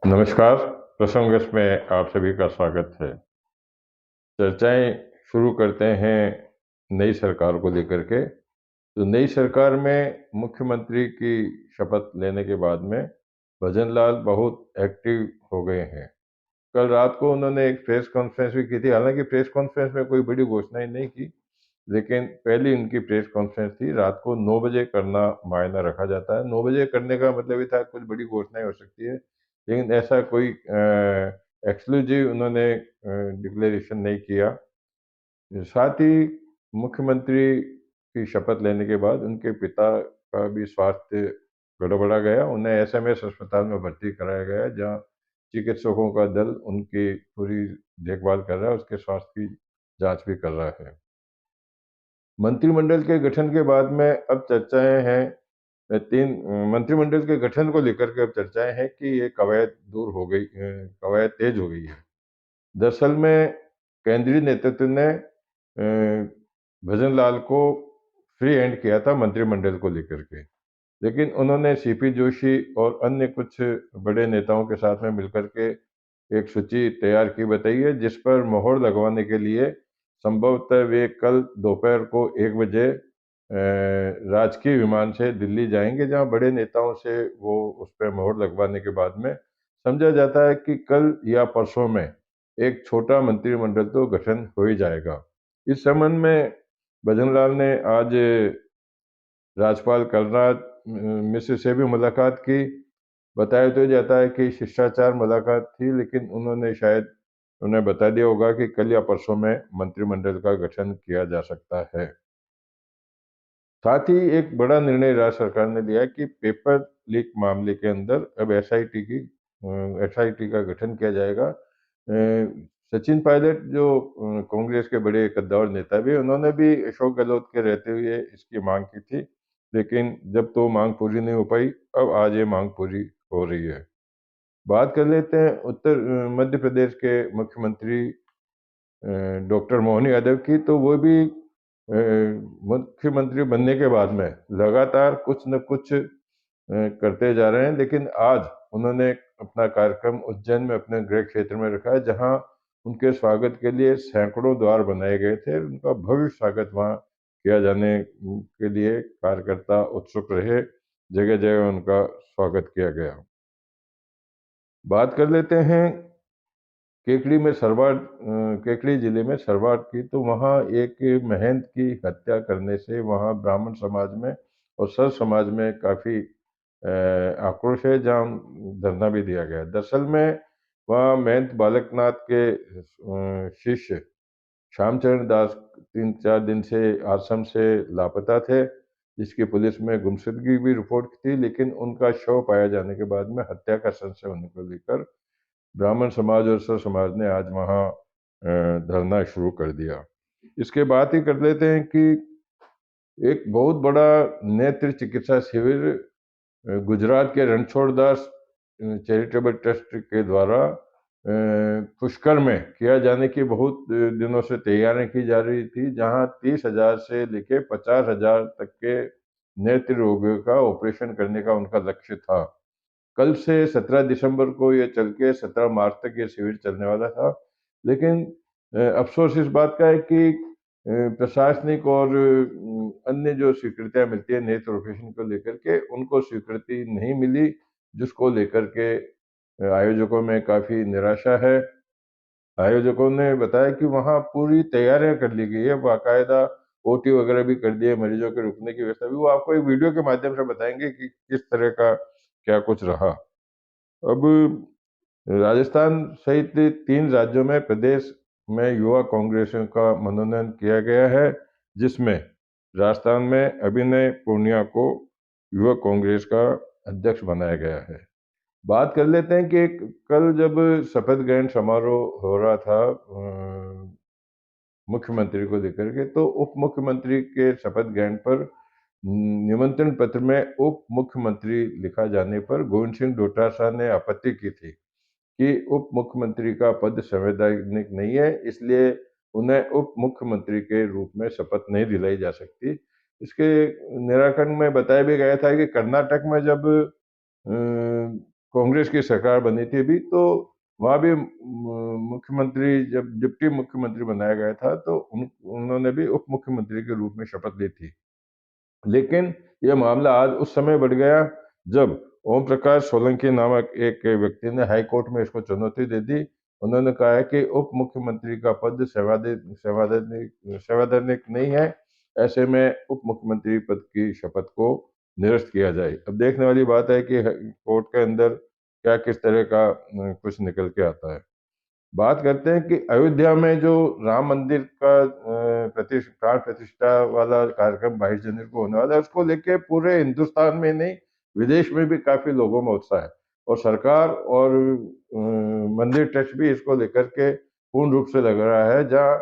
नमस्कार, प्रसंगस में आप सभी का स्वागत है। चर्चाएँ शुरू करते हैं नई सरकार को लेकर के। तो नई सरकार में मुख्यमंत्री की शपथ लेने के बाद में भजन लाल बहुत एक्टिव हो गए हैं। कल रात को उन्होंने एक प्रेस कॉन्फ्रेंस भी की थी, हालाँकि प्रेस कॉन्फ्रेंस में कोई बड़ी घोषणाएँ नहीं की, लेकिन पहली उनकी प्रेस कॉन्फ्रेंस थी, रात को 9 बजे करना मायना रखा जाता है। 9 बजे करने का मतलब ये था कुछ बड़ी घोषणाएँ हो सकती है, लेकिन ऐसा कोई एक्सक्लूसिव उन्होंने डिक्लेरेशन नहीं किया। साथ ही मुख्यमंत्री की शपथ लेने के बाद उनके पिता का भी स्वास्थ्य गड़बड़ा गया। उन्हें एसएमएस अस्पताल में भर्ती कराया गया, जहाँ चिकित्सकों का दल उनकी पूरी देखभाल कर रहा है, उसके स्वास्थ्य की जाँच भी कर रहा है। मंत्रिमंडल के गठन के बाद में अब चर्चाएँ हैं 3 मंत्रिमंडल के गठन को लेकर के अब चर्चाएँ हैं कि ये कवायद दूर हो गई कवायद तेज़ हो गई है। दरअसल में केंद्रीय नेतृत्व ने भजन लाल को फ्री हैंड किया था मंत्रिमंडल को लेकर के। लेकिन उन्होंने सीपी जोशी और अन्य कुछ बड़े नेताओं के साथ में मिलकर के एक सूची तैयार की बताई है, जिस पर मोहर लगवाने के लिए संभवतः वे कल दोपहर को 1 बजे राजकीय विमान से दिल्ली जाएँगे, जहाँ बड़े नेताओं से वो उस पे मोहर लगवाने के बाद में समझा जाता है कि कल या परसों में एक छोटा मंत्रिमंडल तो गठन हो ही जाएगा। इस संबंध में भजन लाल ने आज राज्यपाल कलराज मिश्र से भी मुलाकात की। बताया तो जाता है कि शिष्टाचार मुलाकात थी, लेकिन उन्होंने शायद उन्हें बता दिया होगा कि कल या परसों में मंत्रिमंडल का गठन किया जा सकता है। साथ ही एक बड़ा निर्णय राज्य सरकार ने लिया है कि पेपर लीक मामले के अंदर अब एसआईटी का गठन किया जाएगा। सचिन पायलट जो कांग्रेस के बड़े कद्दावर नेता भी, उन्होंने भी अशोक गहलोत के रहते हुए इसकी मांग की थी, लेकिन जब तो मांग पूरी नहीं हो पाई, अब आज ये मांग पूरी हो रही है। बात कर लेते हैं मध्य प्रदेश के मुख्यमंत्री डॉक्टर मोहन यादव की। तो वो भी मुख्यमंत्री बनने के बाद में लगातार कुछ न कुछ करते जा रहे हैं, लेकिन आज उन्होंने अपना कार्यक्रम उज्जैन में अपने गृह क्षेत्र में रखा है, जहां उनके स्वागत के लिए सैकड़ों द्वार बनाए गए थे। उनका भव्य स्वागत वहां किया जाने के लिए कार्यकर्ता उत्सुक रहे, जगह जगह उनका स्वागत किया गया। बात कर लेते हैं केकड़ी जिले में सरवाड की। तो वहाँ एक महंत की हत्या करने से वहाँ ब्राह्मण समाज में और सर समाज में काफ़ी आक्रोश है, जहाँ धरना भी दिया गया। दरअसल में वहाँ महंत बालकनाथ के शिष्य श्यामचरण दास 3-4 दिन से आश्रम से लापता थे, जिसकी पुलिस में गुमशुदगी भी रिपोर्ट थी, लेकिन उनका शव पाया जाने के बाद में हत्या का संशय होने को लेकर ब्राह्मण समाज और सर समाज ने आज वहाँ धरना शुरू कर दिया। इसके बाद ही कर लेते हैं कि एक बहुत बड़ा नेत्र चिकित्सा शिविर गुजरात के रणछोड़दास चैरिटेबल ट्रस्ट के द्वारा पुष्कर में किया जाने की बहुत दिनों से तैयारियां की जा रही थी, जहां 30,000 से लेके 50,000 तक के नेत्र रोगियों का ऑपरेशन करने का उनका लक्ष्य था। कल से 17 दिसंबर को ये चल के 17 मार्च तक ये शिविर चलने वाला था, लेकिन अफसोस इस बात का है कि प्रशासनिक और अन्य जो स्वीकृतियां मिलती है नेत्र ऑपरेशन को लेकर के, उनको स्वीकृति नहीं मिली, जिसको लेकर के आयोजकों में काफी निराशा है। आयोजकों ने बताया कि वहाँ पूरी तैयारियां कर ली गई है, बाकायदा ओटी वगैरह भी कर दिए, मरीजों के रुकने की व्यवस्था भी। वो आपको एक वीडियो के माध्यम से बताएंगे कि किस तरह का क्या कुछ रहा। अब राजस्थान सहित 3 राज्यों में प्रदेश में युवा कांग्रेसियों का मनोनयन किया गया है, जिसमें राजस्थान में अभिनय पूर्णिया को युवा कांग्रेस का अध्यक्ष बनाया गया है। बात कर लेते हैं कि कल जब शपथ ग्रहण समारोह हो रहा था मुख्यमंत्री को लेकर के, तो उप मुख्यमंत्री के शपथ ग्रहण पर निमंत्रण पत्र में उप मुख्यमंत्री लिखा जाने पर गोविंद सिंह डोटासरा ने आपत्ति की थी कि उप मुख्यमंत्री का पद संवैधानिक नहीं है, इसलिए उन्हें उप मुख्यमंत्री के रूप में शपथ नहीं दिलाई जा सकती। इसके निराकरण में बताया भी गया था कि कर्नाटक में जब कांग्रेस की सरकार बनी थी अभी, तो वहाँ भी मुख्यमंत्री जब डिप्टी मुख्यमंत्री बनाया गया था तो उन्होंने भी उप मुख्यमंत्री के रूप में शपथ ली थी। लेकिन यह मामला आज उस समय बढ़ गया जब ओम प्रकाश सोलंकी नामक एक व्यक्ति ने हाई कोर्ट में इसको चुनौती दे दी। उन्होंने कहा है कि उप मुख्यमंत्री का पद संवैधानिक नहीं है, ऐसे में उप मुख्यमंत्री पद की शपथ को निरस्त किया जाए। अब देखने वाली बात है कि कोर्ट के अंदर क्या किस तरह का कुछ निकल के आता है। बात करते हैं कि अयोध्या में जो राम मंदिर का प्राण प्रतिष्ठा वाला कार्यक्रम 22 जनवरी को होने वाला है, उसको लेके पूरे हिंदुस्तान में नहीं विदेश में भी काफी लोगों में उत्साह है, और सरकार और मंदिर ट्रस्ट भी इसको लेकर के पूर्ण रूप से लग रहा है। जहाँ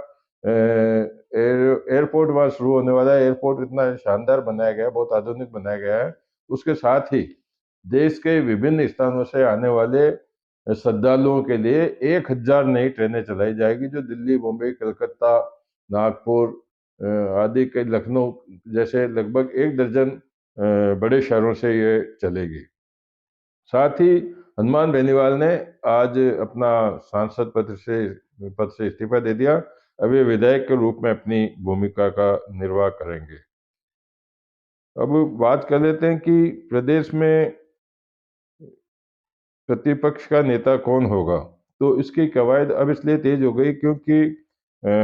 एयरपोर्ट वहाँ शुरू होने वाला है, एयरपोर्ट इतना शानदार बनाया गया है, बहुत आधुनिक बनाया गया है। उसके साथ ही देश के विभिन्न स्थानों से आने वाले श्रद्धालुओं के लिए 1000 नई ट्रेनें चलाई जाएगी, जो दिल्ली, मुंबई, कलकत्ता, नागपुर आदि के लखनऊ जैसे लगभग 1 दर्जन बड़े शहरों से ये चलेगी। साथ ही हनुमान बेनीवाल ने आज अपना सांसद पद से इस्तीफा दे दिया। अब ये विधायक के रूप में अपनी भूमिका का निर्वाह करेंगे। अब बात कर लेते हैं कि प्रदेश में प्रतिपक्ष का नेता कौन होगा। तो इसकी कवायद अब इसलिए तेज हो गई क्योंकि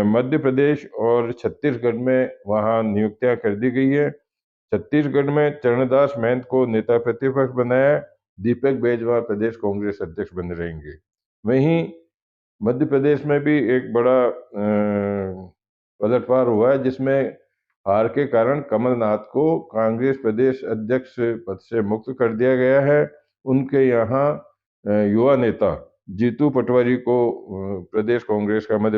मध्य प्रदेश और छत्तीसगढ़ में वहाँ नियुक्तियां कर दी गई है। छत्तीसगढ़ में चरणदास महंत को नेता प्रतिपक्ष बनाया, दीपक बैजवा प्रदेश कांग्रेस अध्यक्ष बने रहेंगे। वहीं मध्य प्रदेश में भी एक बड़ा पलटवार हुआ है, जिसमें हार के कारण कमलनाथ को कांग्रेस प्रदेश अध्यक्ष पद से मुक्त कर दिया गया है। उनके यहाँ युवा नेता जीतू पटवारी को मध्य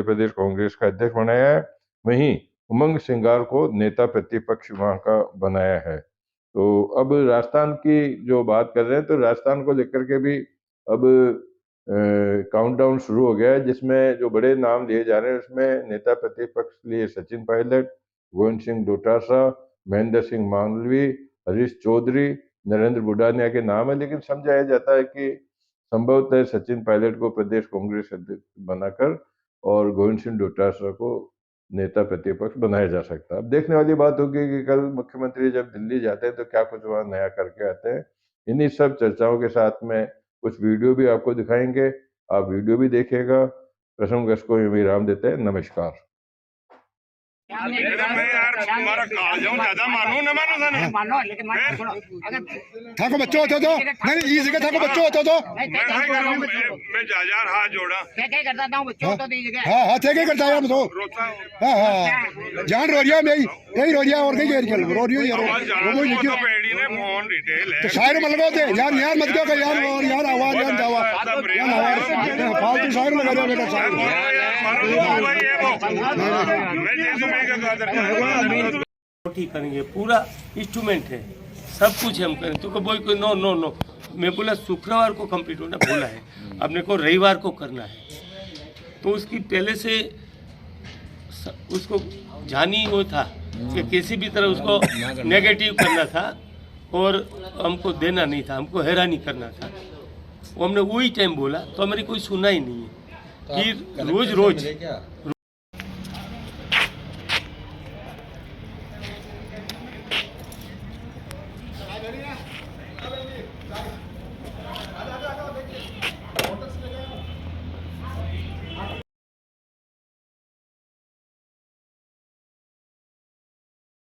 प्रदेश कांग्रेस का अध्यक्ष बनाया है। वहीं उमंग सिंगार को नेता प्रतिपक्ष वहाँ का बनाया है। तो अब राजस्थान की जो बात कर रहे हैं, तो राजस्थान को लेकर के भी अब काउंटडाउन शुरू हो गया है, जिसमें जो बड़े नाम लिए जा रहे हैं उसमें नेता प्रतिपक्ष लिए सचिन पायलट, गोविंद सिंह डोटासरा, महेंद्र सिंह मालवीय, हरीश चौधरी, नरेंद्र बुडानिया के नाम है। लेकिन समझाया जाता है कि संभवतः सचिन पायलट को प्रदेश कांग्रेस अध्यक्ष बनाकर और गोविंद सिंह डोटासरा को नेता प्रतिपक्ष बनाया जा सकता है। अब देखने वाली बात होगी कि कल मुख्यमंत्री जब दिल्ली जाते हैं तो क्या कुछ वहाँ नया करके आते हैं। इन्हीं सब चर्चाओं के साथ में कुछ वीडियो भी आपको दिखाएंगे, आप वीडियो भी देखिएगा। प्रसंग को विराम देते हैं। नमस्कार। ठाकुर बच्चों होते तो नहीं इस जगह ठाकुर बच्चों होते तो मैं हजार हाथ जोड़ा क्या करता था बच्चों तो दी जगह हाँ हाँ क्या करता है हम तो हाँ हाँ जान रोरिया में यही रोरिया और कहीं गैर चल रोरियो तो शायर मत लगाओ थे यार यार मत कहो यार और यार आवाज यार जावा यार आवाज फालतू शायर लगा रहे हो बेटा शायर ठीक करेंगे, पूरा इंस्ट्रूमेंट है, सब कुछ हम करें। तो कोई नो नो नो, मैं बोला शुक्रवार को कंप्लीट होना बोला है, अपने को रविवार को करना है। तो उसकी पहले से उसको जानी वो था कि किसी भी तरह उसको नेगेटिव करना था और हमको देना नहीं था, हमको हैरानी करना था। वो हमने वही टाइम बोला तो हमारी कोई सुना ही नहीं है कि रोज